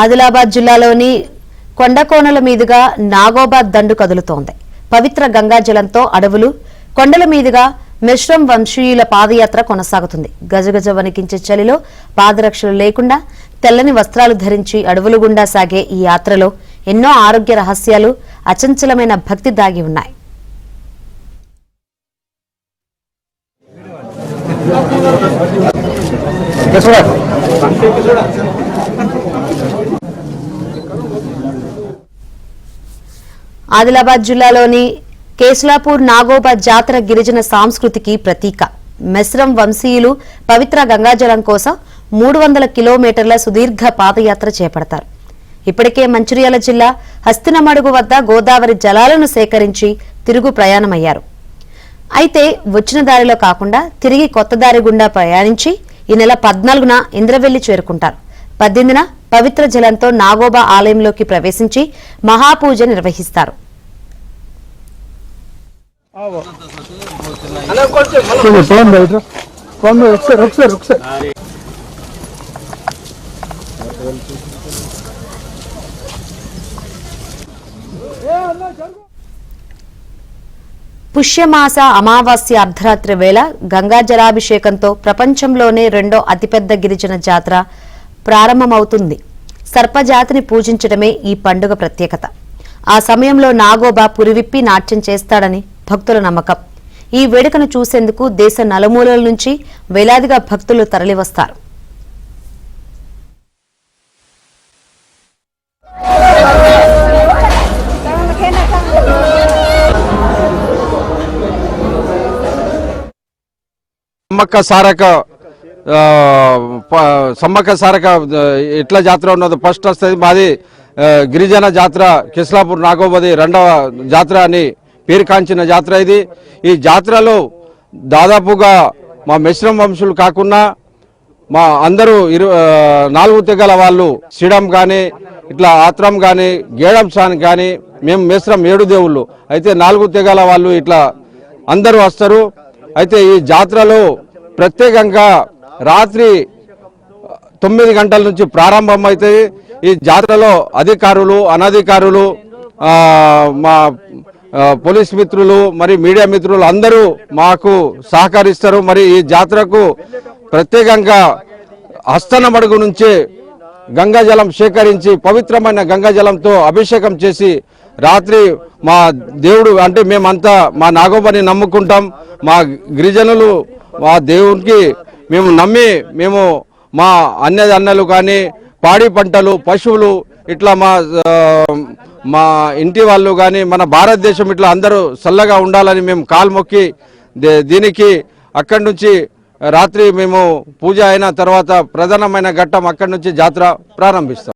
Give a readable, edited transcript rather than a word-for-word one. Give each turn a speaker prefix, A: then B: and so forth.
A: ఆదిలాబాద్ జిల్లాలోని కొండకోనల మీదుగా నాగోబా దండు కదులుతోంది. పవిత్ర గంగాజలంతో అడవులు, కొండల మీదుగా మిశ్రం వంశీయుల పాదయాత్ర కొనసాగుతుంది. గజగజ వణికించే చలిలో పాదరక్షలు లేకుండా తెల్లని వస్త్రాలు ధరించి అడవులు గుండా సాగే ఈ యాత్రలో ఎన్నో ఆరోగ్య రహస్యాలు, అచంచలమైన భక్తి దాగి ఉన్నాయి. ఆదిలాబాద్ జిల్లాలోని కేస్లాపూర్ నాగోబా జాతర గిరిజన సంస్కృతికి ప్రతీక. మిశ్రం వంశీయులు పవిత్ర గంగాజలం కోసం 300 కిలోమీటర్ల సుదీర్ఘ పాదయాత్ర చేపడతారు. ఇప్పటికే మంచిర్యాల జిల్లా హస్తినమడుగు వద్ద గోదావరి జలాలను సేకరించి తిరుగు ప్రయాణమయ్యారు. అయితే వచ్చిన దారిలో కాకుండా తిరిగి కొత్త దారి గుండా ప్రయాణించి ఈ నెల 14న ఇంద్రవెల్లి చేరుకుంటారు. 18న పవిత్ర జలంతో నాగోబా ఆలయంలోకి ప్రవేశించి మహాపూజ నిర్వహిస్తారు. పుష్యమాస అమావాస్య అర్ధరాత్రి వేళ గంగా జలాభిషేకంతో ప్రపంచంలోనే రెండో అతిపెద్ద గిరిజన జాతర ప్రారంభమవుతుంది. సర్పజాతిని పూజించడమే ఈ పండుగ ప్రత్యేకత. ఆ సమయంలో నాగోబా పురివిప్పి నాట్యం చేస్తాడని భక్తుల నమ్మకం. ఈ వేడుకను చూసేందుకు దేశ నలుమూలల నుంచి వేలాదిగా భక్తులు తరలివస్తారు.
B: సమ్మక్క సారక ఎట్లా జాతర ఉన్నదో ఫస్ట్ వస్తుంది. మాది గిరిజన జాతర కేస్లాపూర్ నాగోబది రెండవ జాతర అని పేరు కాంచిన జాతర ఇది. ఈ జాతరలో దాదాపుగా మా మిశ్రం వంశులు కాకుండా మా అందరూ 4 తెగల వాళ్ళు సిడం కానీ ఇట్లా ఆత్రం కానీ గేడం సాన్ కానీ మేము మిశ్రం 7 దేవుళ్ళు అయితే 4 తెగల వాళ్ళు ఇట్లా అందరూ వస్తారు. అయితే ఈ జాతరలో ప్రత్యేకంగా రాత్రి 9 గంటల నుంచి ప్రారంభం అవుతుంది. ఈ జాతరలో అధికారులు, అనధికారులు, మా పోలీస్ మిత్రులు, మరి మీడియా మిత్రులు అందరూ మాకు సహకరిస్తారు. మరి ఈ జాతరకు ప్రత్యేకంగా హస్తనమడుగు నుంచే గంగాజలం సేకరించి పవిత్రమైన గంగాజలంతో అభిషేకం చేసి రాత్రి మా దేవుడు అంటే మేమంతా మా నాగోబాని నమ్ముకుంటాం. మా గిరిజనులు మా దేవునికి మేము నమ్మి మేము మా అన్నలు కానీ పాడి పంటలు, పశువులు ఇట్లా మా ఇంటి వాళ్ళు కానీ మన భారతదేశం ఇట్లా అందరూ చల్లగా ఉండాలని మేము కాలు మొక్కి దీనికి అక్కడి నుంచి రాత్రి మేము పూజ అయిన తర్వాత ప్రధానమైన ఘట్టం అక్కడి నుంచి జాతర ప్రారంభిస్తాం.